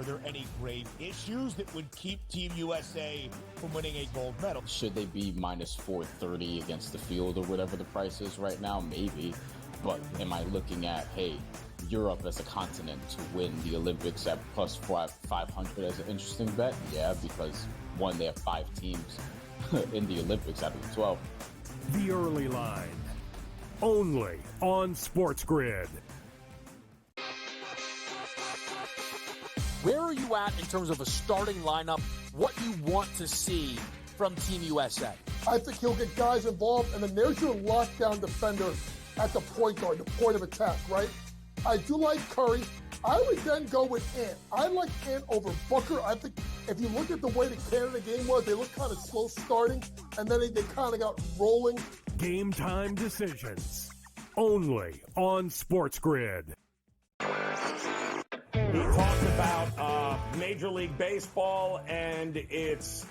Are there any grave issues that would keep Team USA from winning a gold medal? Should they be minus 430 against the field or whatever the price is right now? Maybe. But am I looking at, hey, Europe as a continent to win the Olympics at plus 500 as an interesting bet? Yeah, because one, they have 5 teams in the Olympics out of the 12. The Early Line, only on SportsGrid. Where are you at in terms of a starting lineup, what you want to see from Team USA? I think he'll get guys involved, and then there's your lockdown defender at the point guard, the point of attack, right? I do like Curry. I would then go with Ant. I like Ant over Booker. I think if you look at the way the Canada game was, they looked kind of slow starting, and then they kind of got rolling. Game time decisions, only on SportsGrid. He talked about Major League Baseball and its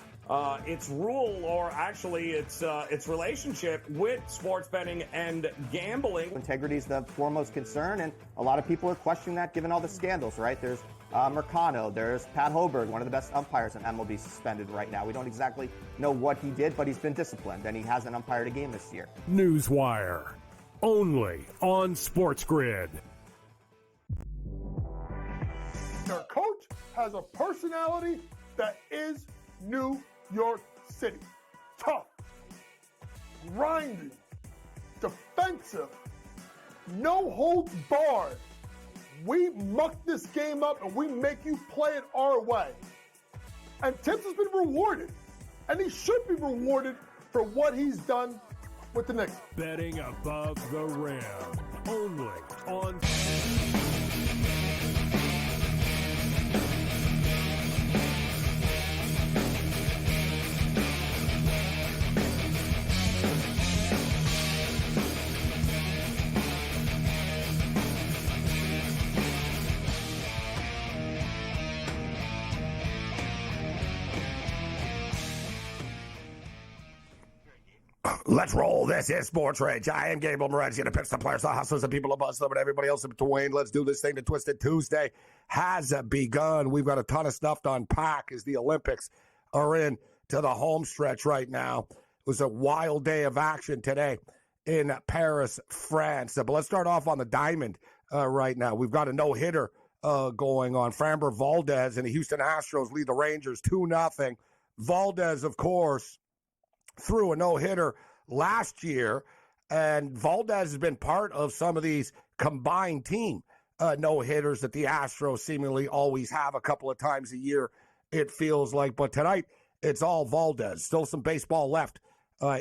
rule, or actually its relationship with sports betting and gambling. Integrity is the foremost concern, and a lot of people are questioning that given all the scandals, right? There's Mercano, there's Pat Hoberg, one of the best umpires in MLB, suspended right now. We don't exactly know what he did, but he's been disciplined, and he hasn't umpired a game this year. Newswire, only on SportsGrid. Their coach has a personality that is New York City. Tough, grinding, defensive, no holds barred. We muck this game up and we make you play it our way. And Tibbs has been rewarded. And he should be rewarded for what he's done with the Knicks. Betting above the rim, only on Let's roll. This is SportsRage. I am Gabriel Morency, the picks, the players, the hustlers, the people, the buzz, and everybody else in between. Let's do this thing. The Twisted Tuesday has begun. We've got a ton of stuff to unpack as the Olympics are in to the home stretch right now. It was a wild day of action today in Paris, France. But let's start off on the diamond right now. We've got a no-hitter going on. Framber Valdez and the Houston Astros lead the Rangers 2-0. Valdez, of course, threw a no-hitter last year, and Valdez has been part of some of these combined team no-hitters that the Astros seemingly always have a couple of times a year, it feels like. But tonight, it's all Valdez. Still some baseball left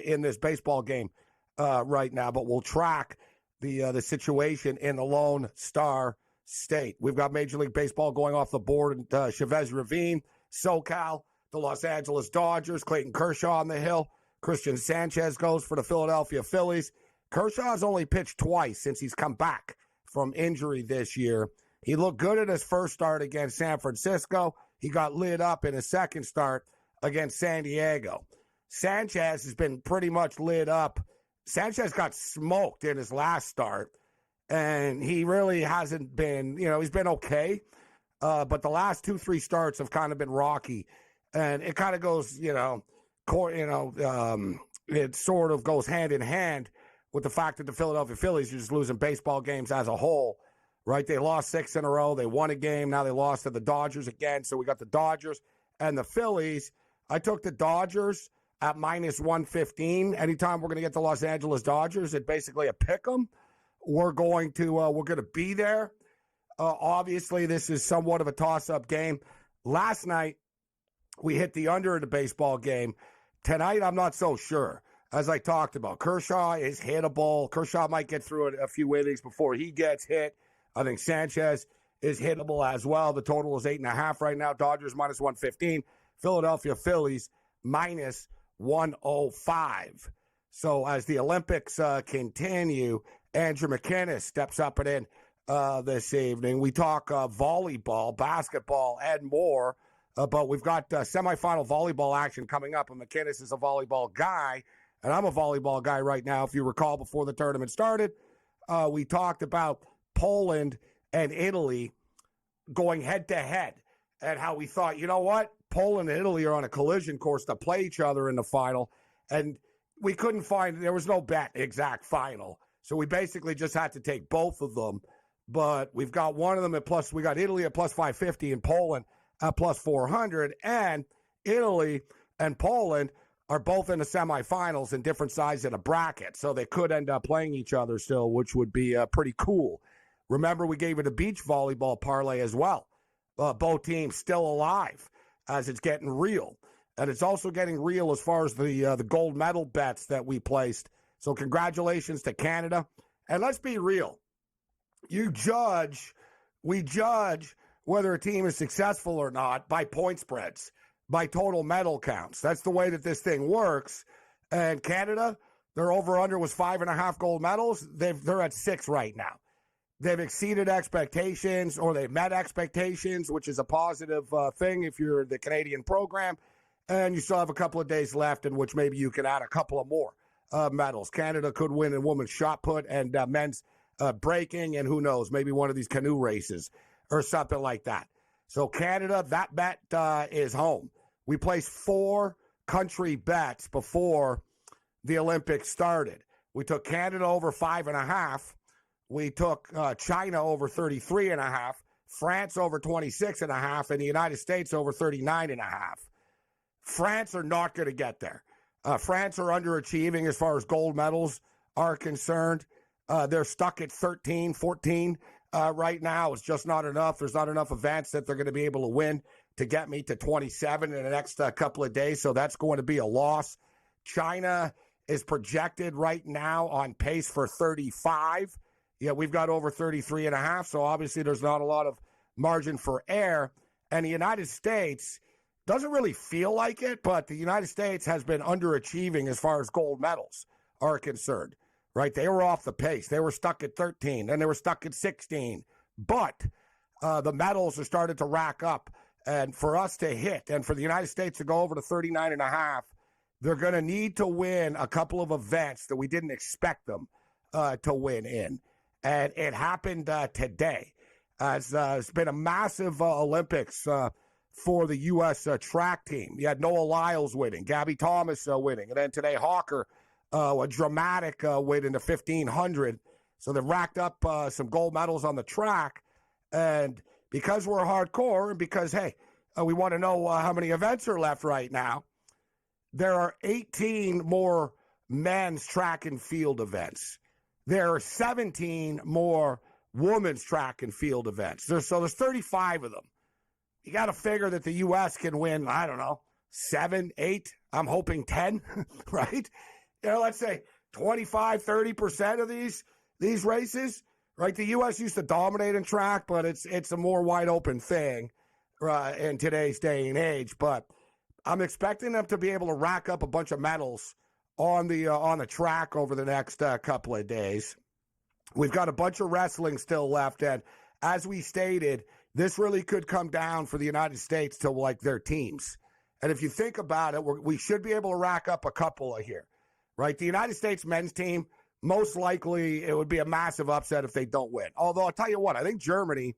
in this baseball game right now, but we'll track the situation in the Lone Star State. We've got Major League Baseball going off the board in Chavez Ravine, SoCal, the Los Angeles Dodgers, Clayton Kershaw on the hill. Christian Sanchez goes for the Philadelphia Phillies. Kershaw's only pitched twice since he's come back from injury this year. He looked good in his first start against San Francisco. He got lit up in his second start against San Diego. Sanchez has been pretty much lit up. Sanchez got smoked in his last start, and he really hasn't been, he's been okay. But the last 2-3 starts have kind of been rocky. And it kind of goes, it sort of goes hand in hand with the fact that the Philadelphia Phillies are just losing baseball games as a whole, right? They lost 6 in a row. They won a game. Now they lost to the Dodgers again. So we got the Dodgers and the Phillies. I took the Dodgers at minus 115. Anytime we're going to get the Los Angeles Dodgers, it's basically a pick 'em. We're going to be there. Obviously, this is somewhat of a toss-up game. Last night, we hit the under in the baseball game. Tonight, I'm not so sure. As I talked about, Kershaw is hittable. Kershaw might get through a few innings before he gets hit. I think Sanchez is hittable as well. The total is 8.5 right now. Dodgers minus 115. Philadelphia Phillies minus 105. So as the Olympics continue, Andrew McKinnis steps up and in this evening. We talk volleyball, basketball, and more. But we've got semifinal volleyball action coming up, and McKinnis is a volleyball guy, and I'm a volleyball guy right now. If you recall, before the tournament started, we talked about Poland and Italy going head-to-head and how we thought, you know what, Poland and Italy are on a collision course to play each other in the final, and we couldn't find, there was no bet exact final, so we basically just had to take both of them. But we've got one of them at plus, we got Italy at plus 550 and Poland at plus 400, and Italy and Poland are both in the semifinals in different sides of the bracket, so they could end up playing each other still, which would be pretty cool. Remember, we gave it a beach volleyball parlay as well. Both teams still alive as it's getting real. And it's also getting real as far as the gold medal bets that we placed. So congratulations to Canada. And let's be real. We judge whether a team is successful or not by point spreads, by total medal counts. That's the way that this thing works. And Canada, their over-under was 5.5 gold medals. They're at 6 right now. They've exceeded expectations, or they've met expectations, which is a positive thing if you're the Canadian program. And you still have a couple of days left in which maybe you can add a couple of more medals. Canada could win in women's shot put and men's breaking, and who knows, maybe one of these canoe races or something like that. So Canada, that bet is home. We placed 4 country bets before the Olympics started. We took Canada over 5.5. We took China over 33.5, France over 26.5, and the United States over 39.5. France are not going to get there. France are underachieving as far as gold medals are concerned. They're stuck at 13, 14 right now. It's just not enough. There's not enough events that they're going to be able to win to get me to 27 in the next couple of days, so that's going to be a loss. China is projected right now on pace for 35. Yeah, we've got over 33.5, so obviously there's not a lot of margin for error. And the United States doesn't really feel like it, but the United States has been underachieving as far as gold medals are concerned, right? They were off the pace. They were stuck at 13, then they were stuck at 16. But the medals are starting to rack up. And for us to hit, and for the United States to go over to 39.5, they're going to need to win a couple of events that we didn't expect them to win in. And it happened today. It's been a massive Olympics for the U.S. Track team. You had Noah Lyles winning, Gabby Thomas winning, and then today Hawker, a dramatic win in the 1,500. So they've racked up some gold medals on the track. And because we're hardcore, and because, hey, we want to know how many events are left right now, there are 18 more men's track and field events. There are 17 more women's track and field events. There's 35 of them. You got to figure that the U.S. can win, I don't know, 7, 8, I'm hoping 10, right? You know, let's say 25, 30% of these races, right? The U.S. used to dominate in track, but it's a more wide open thing in today's day and age. But I'm expecting them to be able to rack up a bunch of medals on the track over the next couple of days. We've got a bunch of wrestling still left, and as we stated, this really could come down for the United States to like their teams. And if you think about it, we should be able to rack up a couple of here, right? The United States men's team, most likely it would be a massive upset if they don't win. Although I'll tell you what, I think Germany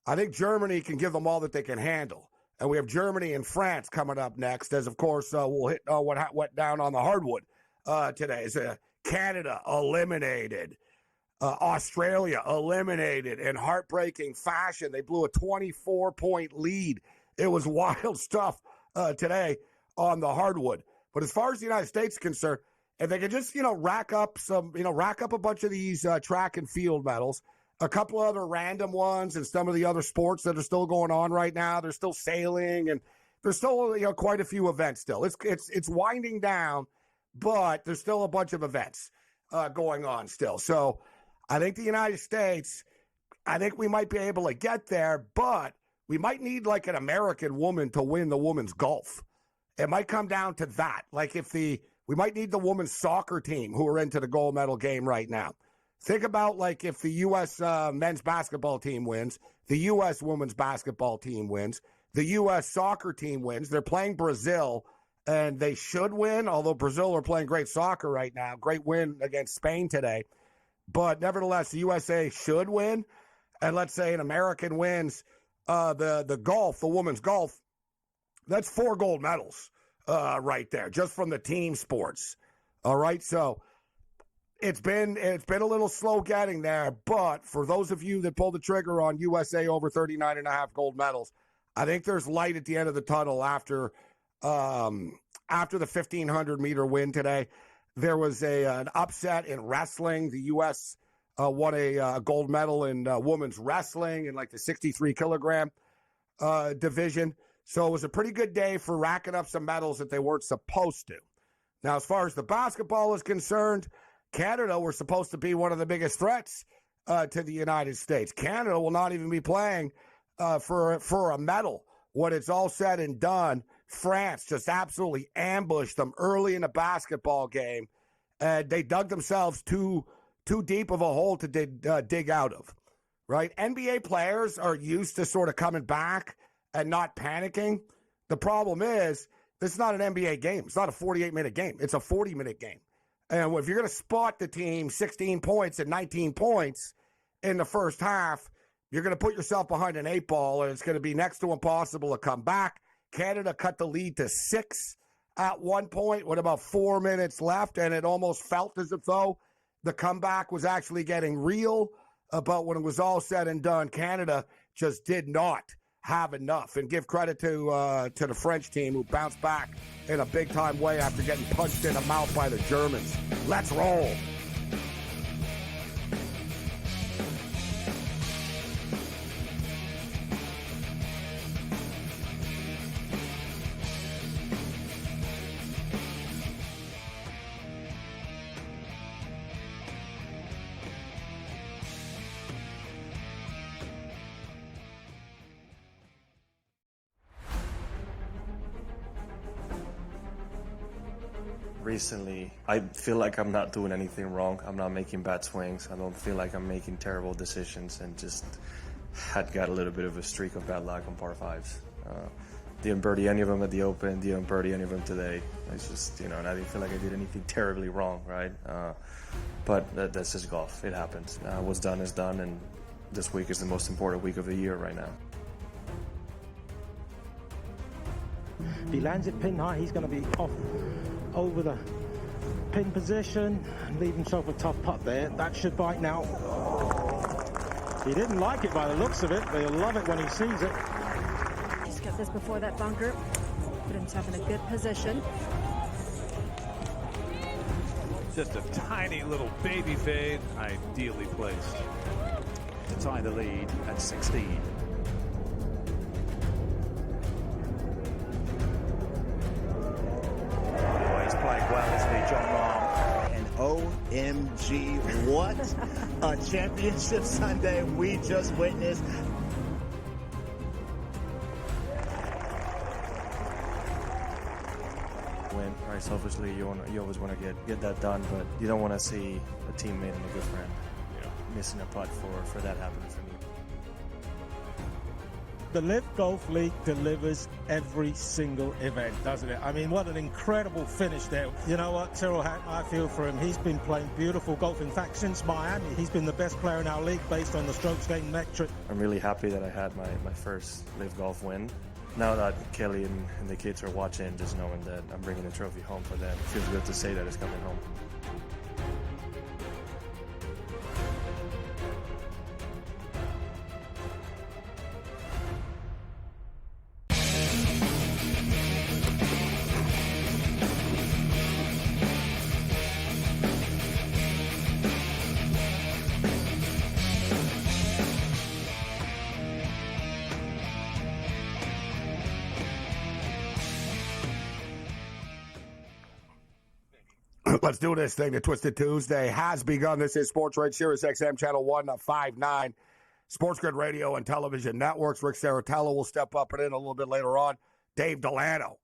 can give them all that they can handle. And we have Germany and France coming up next, as of course we'll hit what went down on the hardwood today. So Canada eliminated. Australia eliminated in heartbreaking fashion. They blew a 24-point lead. It was wild stuff today on the hardwood. But as far as the United States is concerned, if they could just, rack up a bunch of these track and field medals, a couple other random ones, and some of the other sports that are still going on right now. There's still sailing, and there's still quite a few events still. It's winding down, but there's still a bunch of events going on still. So I think the United States, I think we might be able to get there, but we might need like an American woman to win the women's golf. It might come down to that. Like we might need the women's soccer team who are into the gold medal game right now. Think about like if the U.S. men's basketball team wins, the U.S. women's basketball team wins, the U.S. soccer team wins. They're playing Brazil, and they should win, although Brazil are playing great soccer right now. Great win against Spain today. But nevertheless, the USA should win. And let's say an American wins the women's golf, that's 4 gold medals right there, just from the team sports. All right, so it's been a little slow getting there, but for those of you that pulled the trigger on USA over 39.5 gold medals, I think there's light at the end of the tunnel after the 1,500-meter win today. There was an upset in wrestling. The U.S. Won a gold medal in women's wrestling in like the 63-kilogram division. So it was a pretty good day for racking up some medals that they weren't supposed to. Now, as far as the basketball is concerned, Canada were supposed to be one of the biggest threats to the United States. Canada will not even be playing for a medal when it's all said and done. France just absolutely ambushed them early in the basketball game, and they dug themselves too deep of a hole to dig out of, right? NBA players are used to sort of coming back and not panicking. The problem is, this is not an NBA game. It's not a 48-minute game. It's a 40-minute game. And if you're going to spot the team 16 points and 19 points in the first half, you're going to put yourself behind an 8 ball, and it's going to be next to impossible to come back. Canada cut the lead to 6 at one point with about 4 minutes left, and it almost felt as if though the comeback was actually getting real. But when it was all said and done, Canada just did not have enough. And give credit to the French team, who bounced back in a big-time way after getting punched in the mouth by the Germans. Let's roll. Recently, I feel like I'm not doing anything wrong. I'm not making bad swings. I don't feel like I'm making terrible decisions, and just had got a little bit of a streak of bad luck on par 5s. Didn't birdie any of them at the Open, didn't birdie any of them today. It's just, and I didn't feel like I did anything terribly wrong, right? But that's just golf. It happens. What's done is done, and this week is the most important week of the year right now. If he lands it pin high, he's going to be off over the pin position and leave himself a tough putt there. That should bite now. He didn't like it by the looks of it, but he'll love it when he sees it. Just got this before that bunker. Put himself in a good position. Just a tiny little baby fade, ideally placed to tie the lead at 16. Playing well, isn't he, John Rahm? And OMG, what a championship Sunday we just witnessed. Win, right? Selfishly, you always want to get that done, but you don't want to see a teammate and a good friend missing a putt for that happening for me. The Live Golf League delivers every single event, doesn't it? I mean, what an incredible finish there. You know what, Tyrrell Hatton, I feel for him. He's been playing beautiful golf. In fact, since Miami, he's been the best player in our league based on the strokes gained metric. I'm really happy that I had my first Live Golf win. Now that Kelly and the kids are watching, just knowing that I'm bringing the trophy home for them, it feels good to say that it's coming home. Let's do this thing. The Twisted Tuesday has begun. This is SportsRage, Sirius XM, Channel 159, SportsGrid Radio and Television Networks. Rick Saratella will step up and in a little bit later on. Dave Delano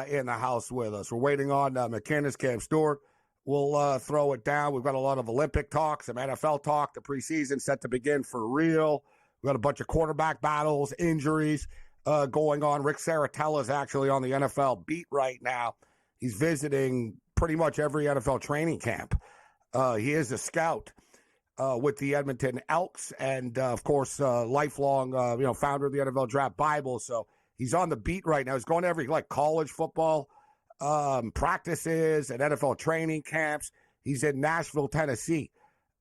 in the house with us. We're waiting on McKinnis. Cam Stewart will throw it down. We've got a lot of Olympic talk, some NFL talk. The preseason set to begin for real. We've got a bunch of quarterback battles, injuries going on. Rick Saratella is actually on the NFL beat right now. He's visiting pretty much every NFL training camp. He is a scout. with the Edmonton Elks, and of course, lifelong founder of the NFL Draft Bible. So he's on the beat right now. He's going to every college football practices and NFL training camps. He's in Nashville, Tennessee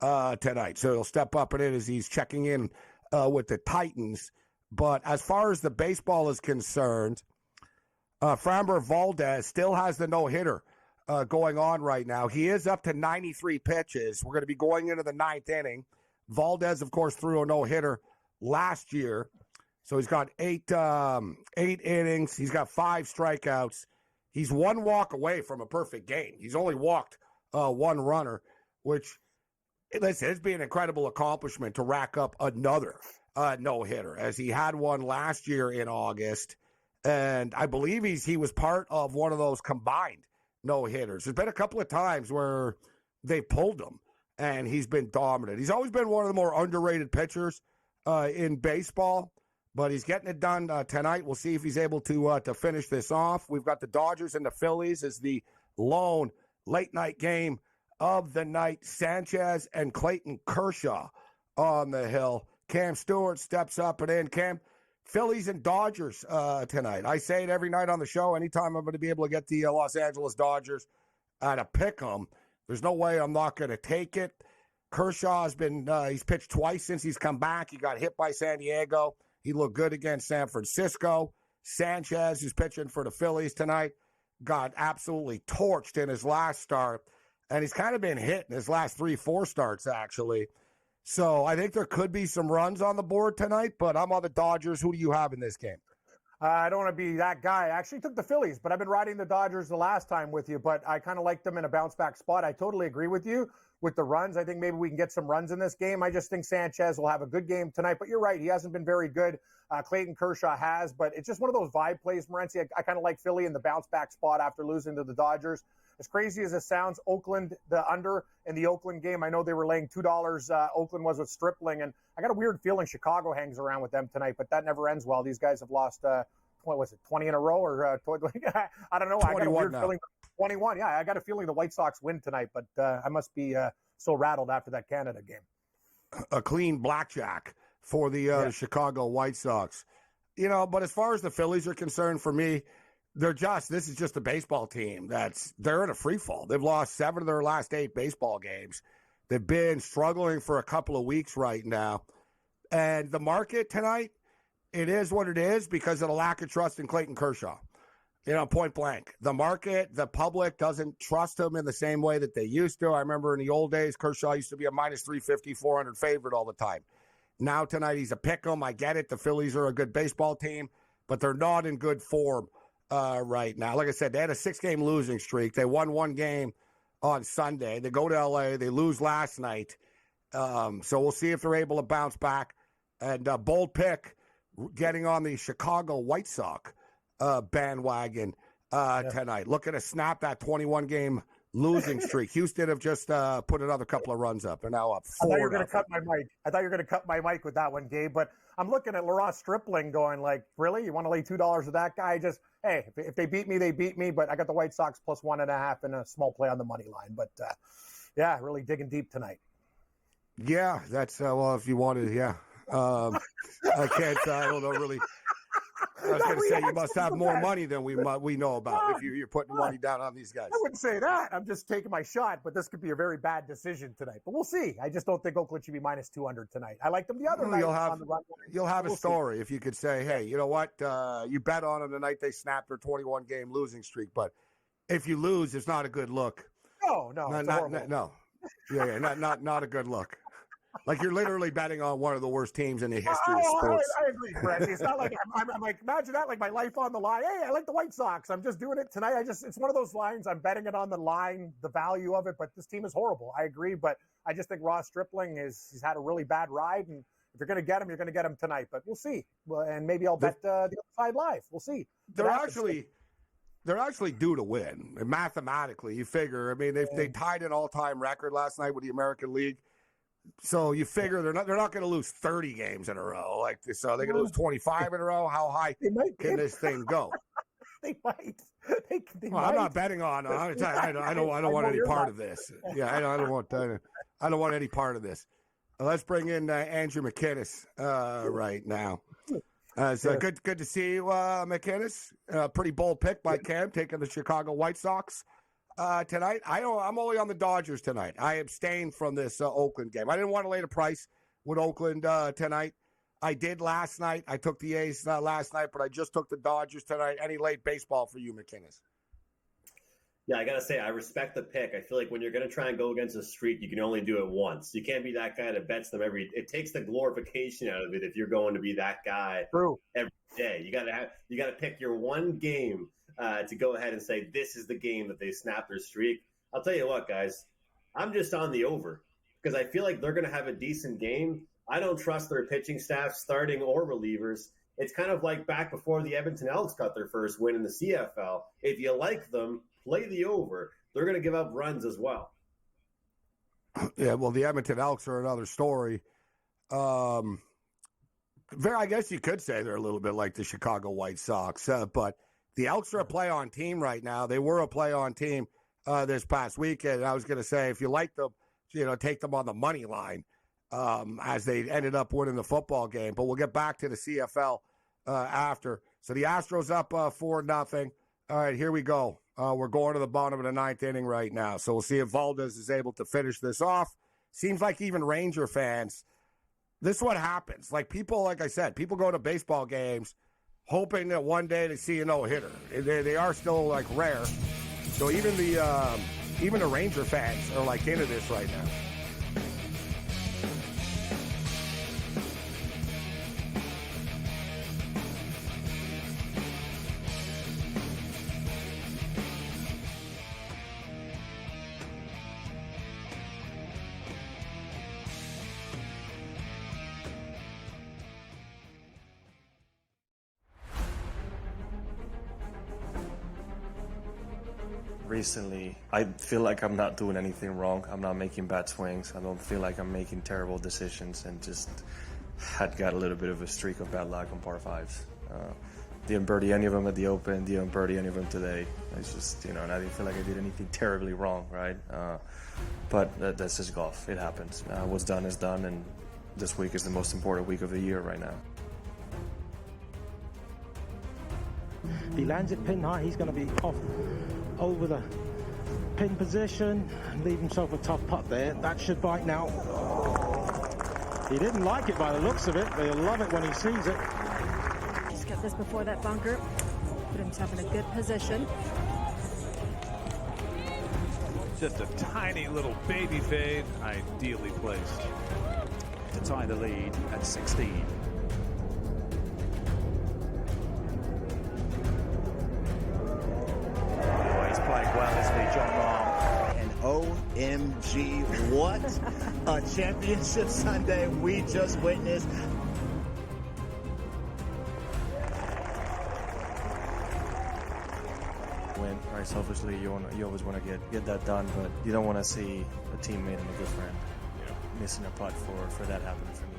tonight, so he'll step up and in as he's checking in with the Titans. But as far as the baseball is concerned, Framber Valdez still has the no-hitter going on right now. He is up to 93 pitches. We're going to be going into the ninth inning. Valdez, of course, threw a no-hitter last year. So he's got eight innings. He's got 5 strikeouts. He's 1 walk away from a perfect game. He's only walked 1 runner, which, listen, it's been an incredible accomplishment to rack up another no-hitter, as he had one last year in August. And I believe he was part of one of those combined no-hitters. There's been a couple of times where they pulled him, and he's been dominant. He's always been one of the more underrated pitchers in baseball, but he's getting it done tonight. We'll see if he's able to finish this off. We've got the Dodgers and the Phillies as the lone late-night game of the night. Sanchez and Clayton Kershaw on the hill. Cam Stewart steps up and in. Cam, Phillies and Dodgers tonight. I say it every night on the show. Anytime I'm going to be able to get the Los Angeles Dodgers to pick them, there's no way I'm not going to take it. Kershaw's been he's pitched twice since he's come back. He got hit by San Diego. He looked good against San Francisco. Sanchez, who's pitching for the Phillies tonight, got absolutely torched in his last start. And he's kind of been hit in his last 3-4 starts, actually. So I think there could be some runs on the board tonight, but I'm on the Dodgers. Who do you have in this game? I don't want to be that guy. I actually took the Phillies, but I've been riding the Dodgers the last time with you, but I kind of like them in a bounce-back spot. I totally agree with you with the runs. I think maybe we can get some runs in this game. I just think Sanchez will have a good game tonight, but you're right. He hasn't been very good. Clayton Kershaw has, but it's just one of those vibe plays, Morency. I kind of like Philly in the bounce-back spot after losing to the Dodgers. As crazy as it sounds, Oakland, the under in the Oakland game, I know they were laying $2. Oakland was with Stripling, and I got a weird feeling Chicago hangs around with them tonight, but that never ends well. These guys have lost, 20 in a row? Or I don't know. I got a weird feeling. 21, yeah. I got a feeling the White Sox win tonight, but I must be so rattled after that Canada game. A clean blackjack for the Chicago White Sox. But as far as the Phillies are concerned, for me, this is just a baseball team they're in a free fall. They've lost 7 of their last 8 baseball games. They've been struggling for a couple of weeks right now. And the market tonight, it is what it is because of the lack of trust in Clayton Kershaw. Point blank. The market, the public doesn't trust him in the same way that they used to. I remember in the old days, Kershaw used to be a minus 350, 400 favorite all the time. Now tonight he's a pick'em. I get it. The Phillies are a good baseball team, but they're not in good form right now. Like I said, they had a 6-game losing streak. They won 1 game on Sunday. They go to L.A. They lose last night. So we'll see if they're able to bounce back. And bold pick, getting on the Chicago White Sox bandwagon tonight. Looking to snap that 21-game losing streak. Houston have just put another couple of runs up. They're now up 4. I thought you were going to cut my mic. I thought you were going to cut my mic with that one, Gabe. But I'm looking at Laurent Stripling going like, really? You want to lay $2 with that guy? Hey, if they beat me, they beat me. But I got the White Sox plus 1.5 and a small play on the money line. But, really digging deep tonight. Yeah, that's, if you wanted, yeah. I can't, I don't know really. I was going to say you must have more money than we know about if you're putting money down on these guys. I wouldn't say that. I'm just taking my shot, but this could be a very bad decision tonight. But we'll see. I just don't think Oakland should be minus 200 tonight. I like them the other night. You'll have a story if you could say, hey, you know what? You bet on them the night they snapped their 21-game losing streak, but if you lose, it's not a good look. No. No. Yeah, not a good look. Like you're literally betting on one of the worst teams in the history of sports. I agree, Brett. It's not like I'm like, imagine that, like my life on the line. Hey, I like the White Sox. I'm just doing it tonight. It's one of those lines. I'm betting it on the line, the value of it, but this team is horrible. I agree, but I just think Ross Stripling he's had a really bad ride, and if you're going to get him, you're going to get him tonight. But we'll see. Well, and maybe I'll bet the other side live. We'll see. They're actually due to win. And mathematically, you figure. I mean, they tied an all-time record last night with the American League. So you figure they're not going to lose 30 games in a row like this. So they're going to lose 25 in a row. How high can this thing go? They might. They might. I'm not betting on. I don't want any part of this. Yeah, I don't want any part of this. Let's bring in Andrew McKinnis right now. So good to see you, McKinnis. Pretty bold pick by Cam, taking the Chicago White Sox tonight. I'm only on the Dodgers tonight. I abstained from this Oakland game. I didn't want to lay the price with Oakland tonight. I did last night. I took the A's last night, but I just took the Dodgers tonight. Any late baseball for you, McKinnis? Yeah, I got to say, I respect the pick. I feel like when you're going to try and go against a streak, you can only do it once. You can't be that guy that bets them it takes the glorification out of it if you're going to be that guy every day. You got to pick your one game to go ahead and say, this is the game that they snap their streak. I'll tell you what, guys, I'm just on the over because I feel like they're going to have a decent game. I don't trust their pitching staff, starting or relievers. It's kind of like back before the Edmonton Elks got their first win in the CFL. If you like them, play the over. They're going to give up runs as well. Yeah, well, the Edmonton Elks are another story. I guess you could say they're a little bit like the Chicago White Sox, but the Elks are a play-on team right now. They were a play-on team this past weekend. And I was going to say, if you like them, take them on the money line as they ended up winning the football game. But we'll get back to the CFL after. So the Astros up 4-0. All right, here we go. We're going to the bottom of the ninth inning right now. So we'll see if Valdez is able to finish this off. Seems like even Ranger fans, this is what happens. Like people, like I said, people go to baseball games hoping that one day they see a no-hitter. They are still like rare. So even the Ranger fans are like into this right now. Recently, I feel like I'm not doing anything wrong. I'm not making bad swings. I don't feel like I'm making terrible decisions, and just had got a little bit of a streak of bad luck on par fives. Didn't birdie any of them at the Open, didn't birdie any of them today. It's just, and I didn't feel like I did anything terribly wrong, right? But that's just golf. It happens. What's done is done, and this week is the most important week of the year right now. He lands it pin high. He's going to be off over the pin position and leave himself a tough putt there. That should bite now. He didn't like it by the looks of it, but he'll love it when he sees it. Just got this before that bunker. Put himself in a good position. Just a tiny little baby fade, ideally placed to tie the lead at 16. OMG, what a championship Sunday we just witnessed. Win, right? Selfishly, you always want to get that done, but you don't want to see a teammate and a good friend missing a putt for that happening for me.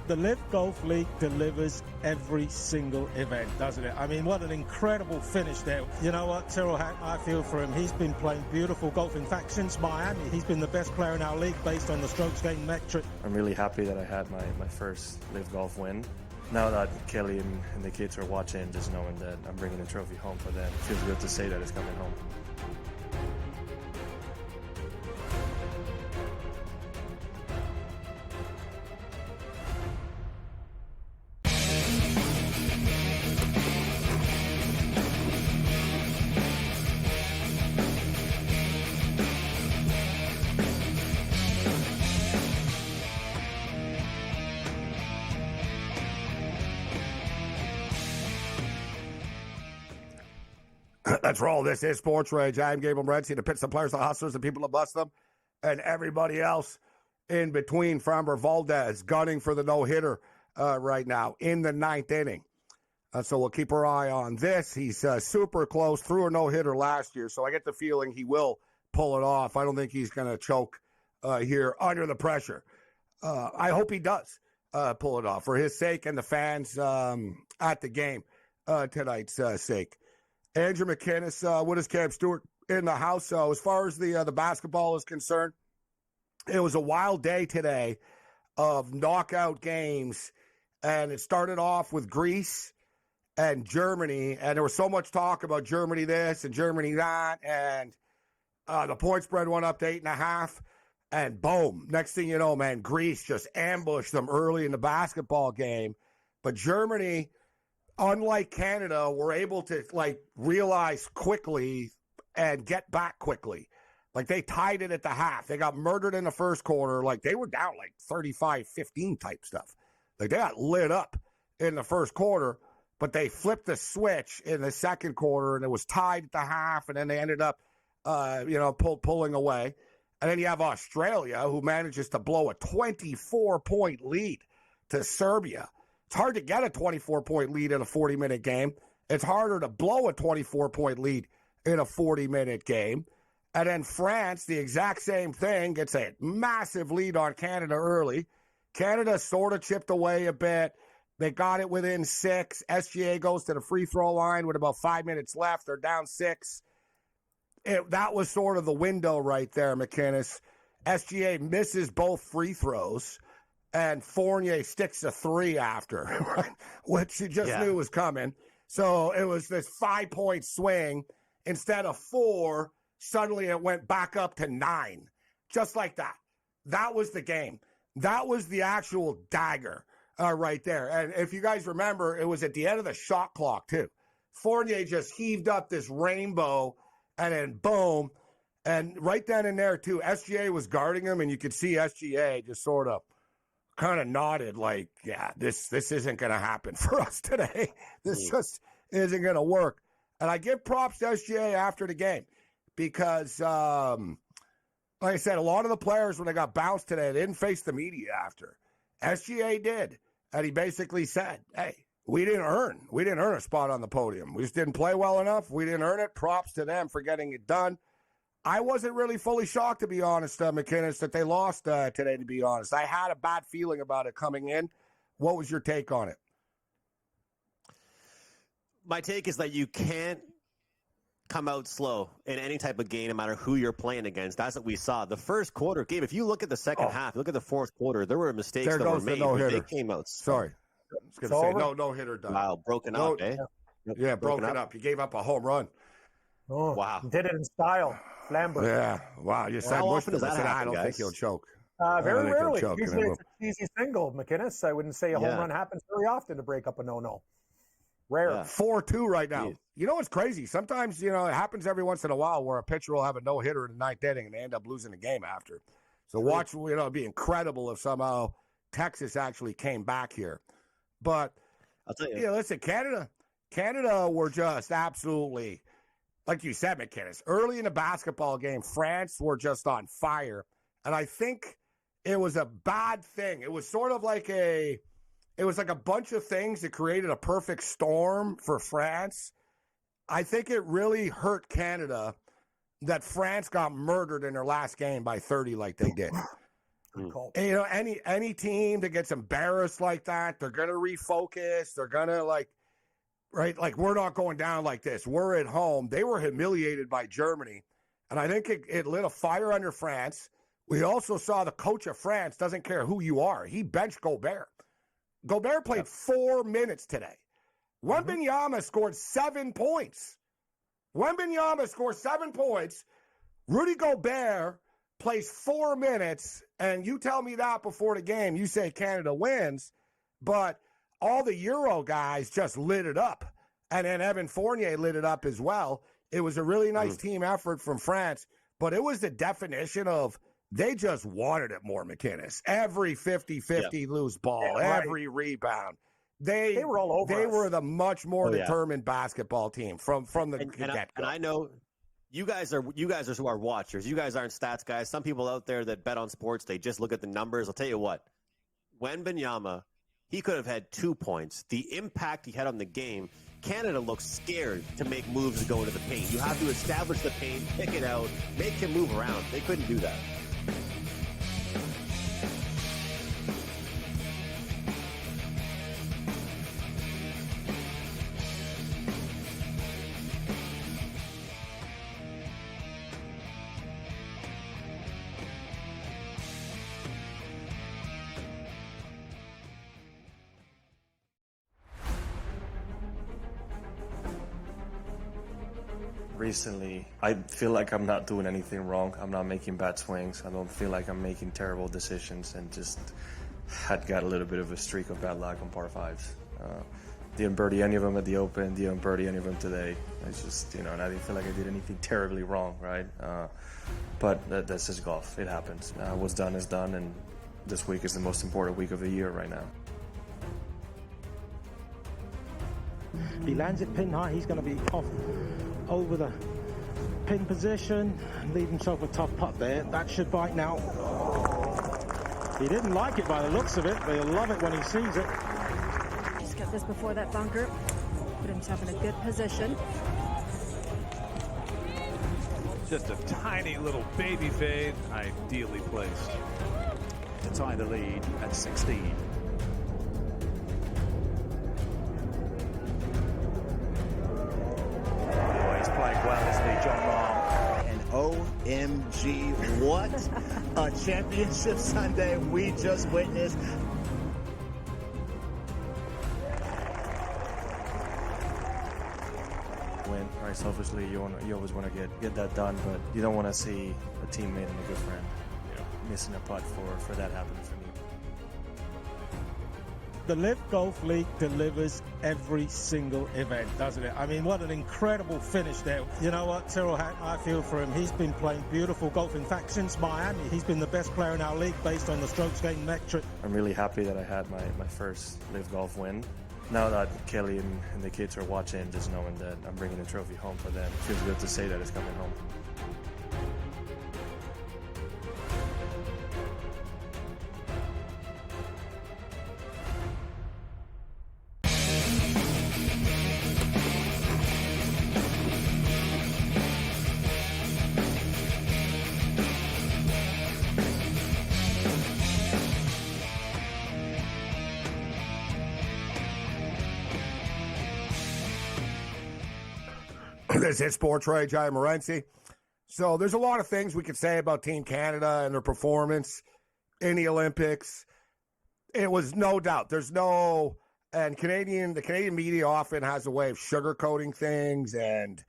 The Live Golf League delivers every single event, doesn't it? I mean, what an incredible finish there. You know what, Tyrrell Hatton, I feel for him. He's been playing beautiful golf. In fact, since Miami, he's been the best player in our league based on the strokes gained metric. I'm really happy that I had my first Live Golf win. Now that Kelly and the kids are watching, just knowing that I'm bringing the trophy home for them, it feels good to say that it's coming home. Let's roll. This is SportsRage. I'm Gabriel Morency, the pits, the players, the hustlers, the people that bust them, and everybody else in between. Framber Valdez gunning for the no-hitter right now in the ninth inning. So we'll keep our eye on this. He's super close, threw a no-hitter last year, so I get the feeling he will pull it off. I don't think he's going to choke here under the pressure. I hope he does pull it off for his sake and the fans at the game tonight's sake. Andrew McKinnis, what is Cam Stewart in the house? As far as the basketball is concerned, it was a wild day today of knockout games, and it started off with Greece and Germany, and there was so much talk about Germany this and Germany that, and the point spread went up to 8.5, and boom, next thing you know, man, Greece just ambushed them early in the basketball game. But Germany, unlike Canada, were able to realize quickly and get back quickly. Like, they tied it at the half. They got murdered in the first quarter. Like, they were down 35-15 type stuff. Like, they got lit up in the first quarter, but they flipped the switch in the second quarter, and it was tied at the half, and then they ended up, pulling away. And then you have Australia, who manages to blow a 24-point lead to Serbia. It's hard to get a 24-point lead in a 40-minute game. It's harder to blow a 24-point lead in a 40-minute game. And then France, the exact same thing, gets a massive lead on Canada early. Canada sort of chipped away a bit. They got it within 6. SGA goes to the free throw line with about 5 minutes left. They're down 6. That was sort of the window right there, McInnes. SGA misses both free throws, and Fournier sticks a 3 after, right? Which you just knew was coming. So it was this 5-point swing. Instead of 4, suddenly it went back up to 9, just like that. That was the game. That was the actual dagger right there. And if you guys remember, it was at the end of the shot clock, too. Fournier just heaved up this rainbow, and then boom. And right then and there, too, SGA was guarding him, and you could see SGA just sort of kind of nodded like, yeah, this isn't going to happen for us today. This just isn't going to work. And I give props to SGA after the game because, like I said, a lot of the players, when they got bounced today, they didn't face the media after. SGA did. And he basically said, hey, we didn't earn a spot on the podium. We just didn't play well enough. We didn't earn it. Props to them for getting it done. I wasn't really fully shocked, to be honest, McInnes, that they lost today, to be honest. I had a bad feeling about it coming in. What was your take on it? My take is that you can't come out slow in any type of game, no matter who you're playing against. That's what we saw. The first quarter game, if you look at the second half, look at the fourth quarter, there were mistakes that were made, but they came out slow. Sorry. I was going to say, no hitter done. Wow, broken up, eh? Yeah, broken up. He gave up a home run. Oh, wow. He did it in style. Flamber. Yeah, wow. You said often does that happen, I don't guys? think he'll choke. Very rarely. Usually it's an easy single, McInnes. I wouldn't say a home run happens very often to break up a no-no. Rare. 4-2 right now. Jeez. You know what's crazy? Sometimes, it happens every once in a while where a pitcher will have a no-hitter in the ninth inning and they end up losing the game after. So watch, it'd be incredible if somehow Texas actually came back here. But, I'll tell you. Listen, Canada were just absolutely, like you said, McInnes, early in the basketball game, France were just on fire. And I think it was a bad thing. It was sort of like a bunch of things that created a perfect storm for France. I think it really hurt Canada that France got murdered in their last game by 30 like they did. And, any team that gets embarrassed like that, they're going to refocus. They're going to we're not going down like this. We're at home. They were humiliated by Germany. And I think it lit a fire under France. We also saw the coach of France doesn't care who you are. He benched Gobert. Gobert played 4 minutes today. Wembanyama scored 7 points. Rudy Gobert plays 4 minutes, and you tell me that before the game, you say Canada wins, but all the Euro guys just lit it up. And then Evan Fournier lit it up as well. It was a really nice team effort from France, but it was the definition of they just wanted it more, McInnes. Every 50-50 loose ball, every rebound. They were all over. They were the much more determined basketball team from the get-go. And I know you guys are who are watchers. You guys aren't stats guys. Some people out there that bet on sports, they just look at the numbers. I'll tell you what, Wembanyama, he could have had 2 points. The impact he had on the game, Canada looks scared to make moves to go into the paint. You have to establish the paint, pick it out, make him move around. They couldn't do that. recently, I feel like I'm not doing anything wrong. I'm not making bad swings. I don't feel like I'm making terrible decisions, and just had got a little bit of a streak of bad luck on par fives. Didn't birdie any of them at the Open, didn't birdie any of them today. It's just, and I didn't feel like I did anything terribly wrong, right? But that's just golf. It happens. What's done is done, and this week is the most important week of the year right now. He lands it pin high. He's going to be off over the pin position and leave himself a tough putt there. That should bite now. He didn't like it by the looks of it, but he'll love it when he sees it. Just got this before that bunker. Put himself in a good position. Just a tiny little baby fade, ideally placed to tie the lead at 16. And OMG, what a championship Sunday we just witnessed. Win, right? Selfishly, you always want to get that done, but you don't want to see a teammate and a good friend missing a putt for that happening for me. The Live Golf League delivers every single event, doesn't it? I mean, what an incredible finish there. You know what, Tyrrell Hatton, I feel for him. He's been playing beautiful golf. In fact, since Miami, he's been the best player in our league based on the strokes gained metric. I'm really happy that I had my first Live Golf win. Now that Kelly and the kids are watching, just knowing that I'm bringing the trophy home for them, it feels good to say that it's coming home. This is SportsRage. I am Morency. So there's a lot of things we could say about Team Canada and their performance in the Olympics. It was no doubt. The Canadian media often has a way of sugarcoating things and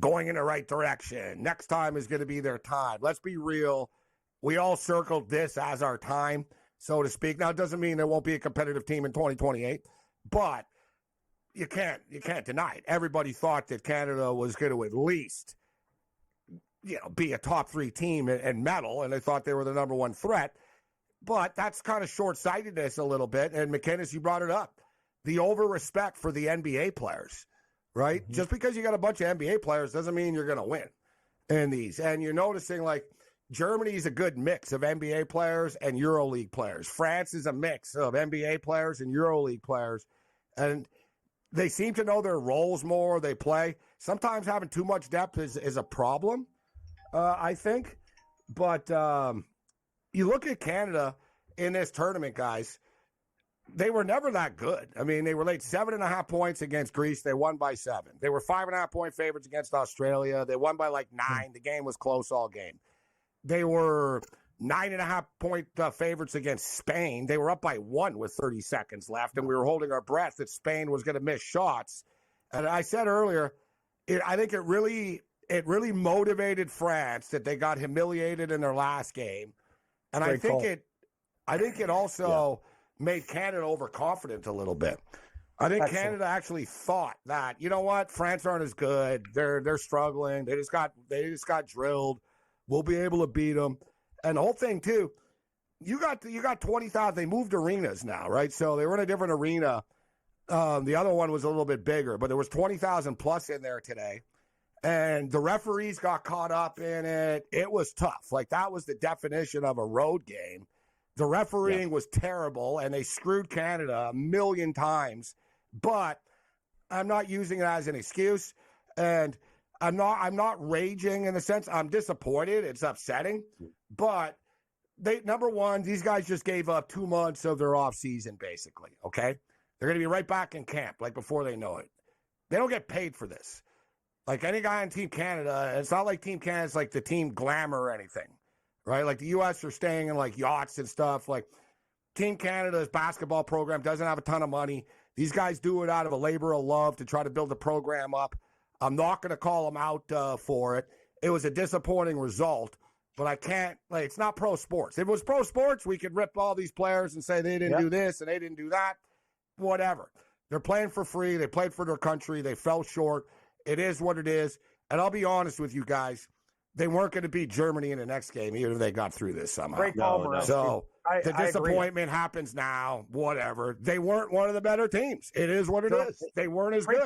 going in the right direction. Next time is going to be their time. Let's be real. We all circled this as our time, so to speak. Now, it doesn't mean there won't be a competitive team in 2028, but you can't deny it. Everybody thought that Canada was going to at least, be a top three team and medal, and they thought they were the number one threat. But that's kind of short-sightedness a little bit. And McInnes, you brought it up. The over-respect for the NBA players, right? Mm-hmm. Just because you got a bunch of NBA players doesn't mean you're going to win in these. And you're noticing, like, Germany's a good mix of NBA players and EuroLeague players. France is a mix of NBA players and EuroLeague players. And they seem to know their roles more. They play. Sometimes having too much depth is a problem, I think. But you look at Canada in this tournament, guys, they were never that good. I mean, they were late 7.5 points against Greece. They won by 7. They were 5.5-point favorites against Australia. They won by like 9. The game was close all game. They were 9.5-point favorites against Spain. They were up by 1 with 30 seconds left, and we were holding our breath that Spain was going to miss shots. And I said earlier, I think it really motivated France that they got humiliated in their last game, and I think it also made Canada overconfident a little bit. I think Canada actually thought that, you know what, France aren't as good. They're struggling. They just got drilled. We'll be able to beat them. And the whole thing, too, you got 20,000. They moved arenas now, right? So they were in a different arena. The other one was a little bit bigger, but there was 20,000 plus in there today. And the referees got caught up in it. It was tough. Like, that was the definition of a road game. The refereeing was terrible, and they screwed Canada a million times. But I'm not using it as an excuse. And I'm not raging in the sense I'm disappointed. It's upsetting. But number one, these guys just gave up 2 months of their off season, basically. Okay. They're going to be right back in camp, like before they know it. They don't get paid for this. Like any guy on Team Canada, it's not like Team Canada's like the team glamour or anything, right? Like the U.S. are staying in like yachts and stuff. Like Team Canada's basketball program doesn't have a ton of money. These guys do it out of a labor of love to try to build the program up. I'm not going to call them out for it. It was a disappointing result, but I can't, like, it's not pro sports. If it was pro sports, we could rip all these players and say they didn't do this and they didn't do that. Whatever. They're playing for free. They played for their country. They fell short. It is what it is. And I'll be honest with you guys, they weren't going to beat Germany in the next game, even if they got through this somehow. Great call, Morency. So the I disappointment happens now, whatever. They weren't one of the better teams. It is what it is. They weren't as good.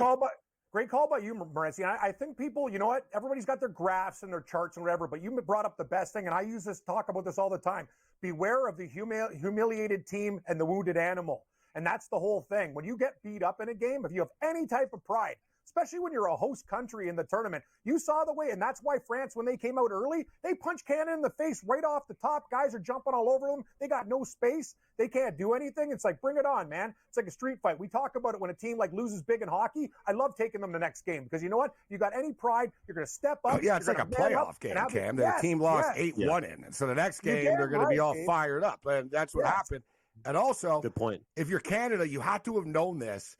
Great call by you, Morency. I think people, you know what? Everybody's got their graphs and their charts and whatever, but you brought up the best thing, and I talk about this all the time. Beware of the humiliated team and the wounded animal. And that's the whole thing. When you get beat up in a game, if you have any type of pride, especially when you're a host country in the tournament, you saw the way, and that's why France, when they came out early, they punched Canada in the face right off the top. Guys are jumping all over them. They got no space. They can't do anything. It's like, bring it on, man. It's like a street fight. We talk about it when a team like loses big in hockey. I love taking them the next game because you know what? You got any pride, you're going to step up. Oh, yeah, it's like a playoff game, Cam. The team lost 8-1 in. And so the next game, they're going to be all fired up. And that's what happened. And also, good point. If you're Canada, you had to have known this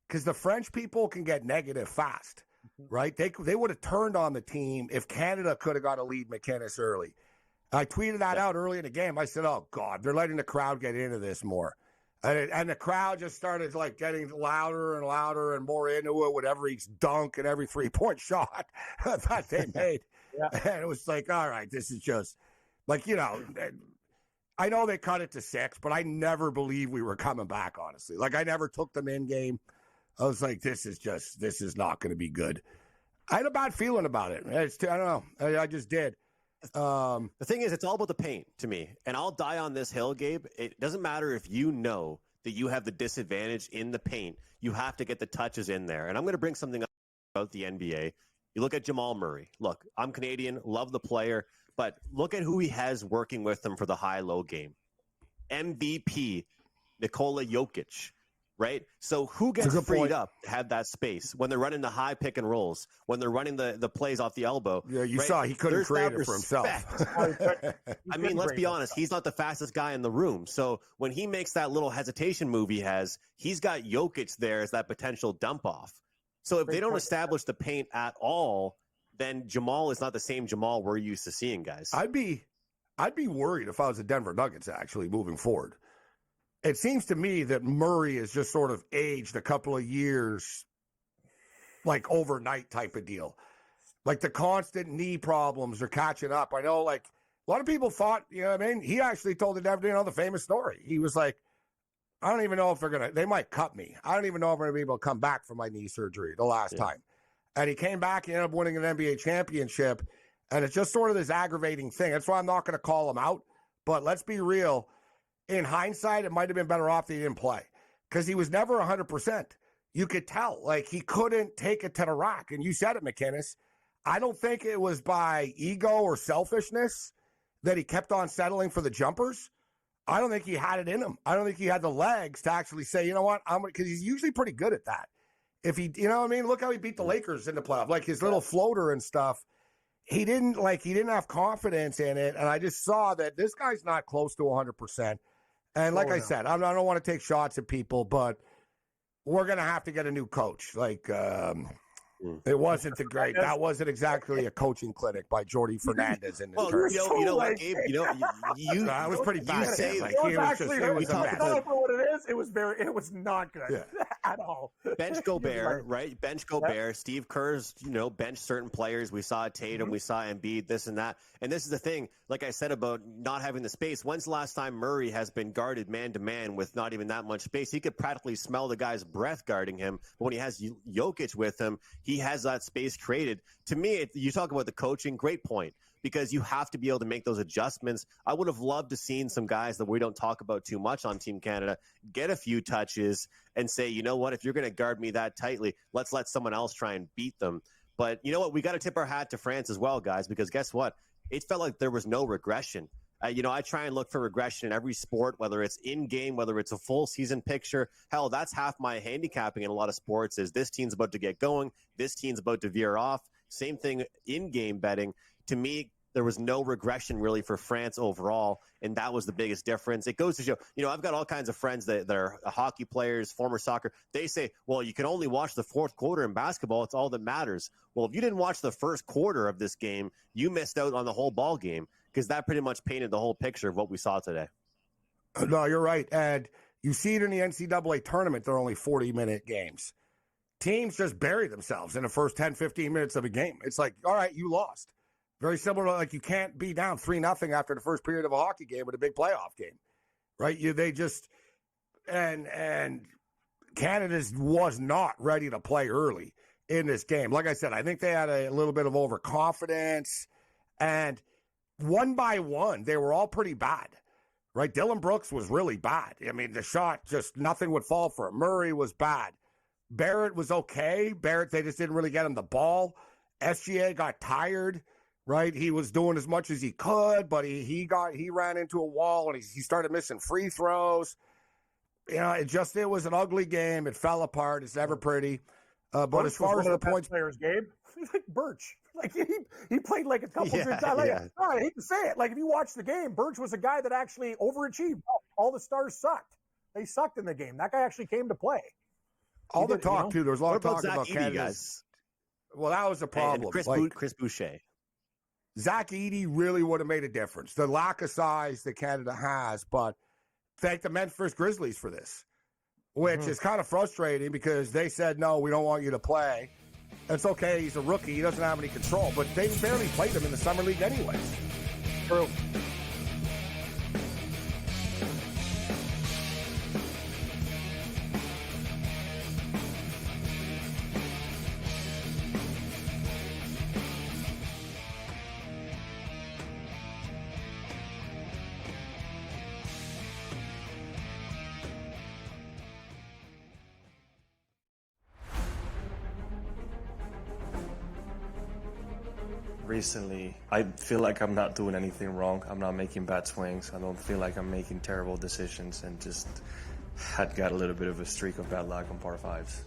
because the French people can get negative fast, right? They would have turned on the team if Canada could have got a lead McInnes early. I tweeted that out early in the game. I said, oh, God, they're letting the crowd get into this more. And the crowd just started like getting louder and louder and more into it with every dunk and every three-point shot that they made. And it was like, all right, this is just like, you know, I know they cut it to 6, but I never believed we were coming back, honestly. Like, I never took them in game. I was like, this is not going to be good. I had a bad feeling about it. I don't know. I just did. The thing is, it's all about the paint to me. And I'll die on this hill, Gabe. It doesn't matter if you know that you have the disadvantage in the paint. You have to get the touches in there. And I'm going to bring something up about the NBA. You look at Jamal Murray. Look, I'm Canadian, love the player. But look at who he has working with him for the high-low game. MVP, Nikola Jokic, right? So who gets freed up to have that space when they're running the high pick and rolls, when they're running the plays off the elbow? Yeah, you saw he couldn't create it for himself. I mean, let's be honest. He's not the fastest guy in the room. So when he makes that little hesitation move he's got Jokic there as that potential dump-off. So if they don't establish the paint at all, then Jamal is not the same Jamal we're used to seeing, guys. I'd be worried if I was the Denver Nuggets actually moving forward. It seems to me that Murray is just sort of aged a couple of years, like overnight type of deal. Like the constant knee problems are catching up. I know, like a lot of people thought, you know what I mean? He actually told the Denver, the famous story. He was like, I don't even know if they might cut me. I don't even know if I'm going to be able to come back from my knee surgery the last time. And he came back, he ended up winning an NBA championship. And it's just sort of this aggravating thing. That's why I'm not going to call him out. But let's be real. In hindsight, it might have been better off that he didn't play because he was never 100%. You could tell, like, he couldn't take it to the rack. And you said it, McInnes. I don't think it was by ego or selfishness that he kept on settling for the jumpers. I don't think he had it in him. I don't think he had the legs to actually say, you know what, because he's usually pretty good at that. If he, you know what I mean? Look how he beat the Lakers in the playoff. Like his little floater and stuff. He didn't have confidence in it. And I just saw that this guy's not close to 100%. And like I said, I don't want to take shots at people, but we're going to have to get a new coach. Like, it wasn't great. That wasn't exactly a coaching clinic by Jordy Fernandez in this tournament. You know what, Gabe? That was pretty bad. For what it is, it was not good at all. Bench Gobert, right? Bench Gobert. Steve Kerr's, bench certain players. We saw Tatum, we saw Embiid, this and that. And this is the thing, like I said about not having the space. When's the last time Murray has been guarded man-to-man with not even that much space? He could practically smell the guy's breath guarding him. But when he has Jokic with him, he has that space created. To me, you talk about the coaching, great point, because you have to be able to make those adjustments. I would have loved to seen some guys that we don't talk about too much on Team Canada get a few touches and say, you know what, if you're going to guard me that tightly, let's let someone else try and beat them. But you know what, we got to tip our hat to France as well, guys, because guess what? It felt like there was no regression. I try and look for regression in every sport, whether it's in-game, whether it's a full season picture. Hell, that's half my handicapping in a lot of sports is this team's about to get going. This team's about to veer off. Same thing in-game betting. To me, There was no regression really for France overall, and that was the biggest difference. It goes to show, I've got all kinds of friends that are hockey players, former soccer. They say, well, you can only watch the fourth quarter in basketball. It's all that matters. Well, if you didn't watch the first quarter of this game, you missed out on the whole ball game, because that pretty much painted the whole picture of what we saw today. No, you're right. And you see it in the NCAA tournament. They're only 40-minute games. Teams just bury themselves in the first 10, 15 minutes of a game. It's like, all right, you lost. Very similar to, like, you can't be down 3-0 after the first period of a hockey game with a big playoff game, right? And Canada was not ready to play early in this game. Like I said, I think they had a little bit of overconfidence, and one by one, they were all pretty bad, right? Dylan Brooks was really bad. I mean, the shot, just nothing would fall for him. Murray was bad. Barrett was okay. They just didn't really get him the ball. SGA got tired. Right, he was doing as much as he could, but he ran into a wall and he started missing free throws. It was an ugly game. It fell apart. It's never pretty. But Birch as far as the points players, Gabe, like Birch, like he played like a couple good times. I hate to say it, like if you watch the game, Birch was a guy that actually overachieved. All the stars sucked. They sucked in the game. That guy actually came to play. All the talk too. There was a lot of talk about Zach Edey, guys? Well, that was a problem. And Chris Boucher. Zach Edey really would have made a difference. The lack of size that Canada has, but thank the Memphis Grizzlies for this, which is kind of frustrating because they said, no, we don't want you to play. It's okay, he's a rookie, he doesn't have any control, but they barely played him in the Summer League anyways. True. Recently, I feel like I'm not doing anything wrong. I'm not making bad swings. I don't feel like I'm making terrible decisions, and just had got a little bit of a streak of bad luck on par fives.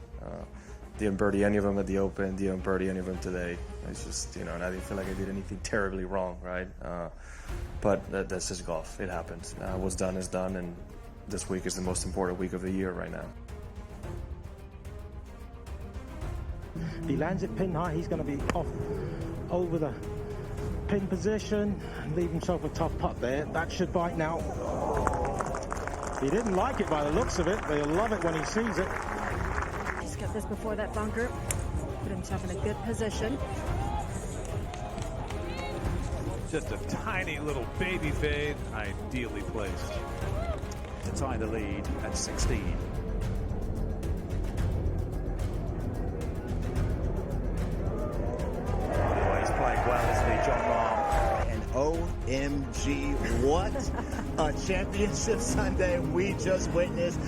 Didn't birdie any of them at the Open, didn't birdie any of them today. It's just, and I didn't feel like I did anything terribly wrong, right? But that's just golf. It happens. What's done is done, and this week is the most important week of the year right now. If he lands it pin high, he's going to be off over the pin position and leave himself a tough putt there. That should bite now. He didn't like it by the looks of it, but he'll love it when he sees it. He's got this before that bunker. Put himself in a good position. Just a tiny little baby fade, ideally placed to tie the lead at 16. OMG, what a championship Sunday we just witnessed.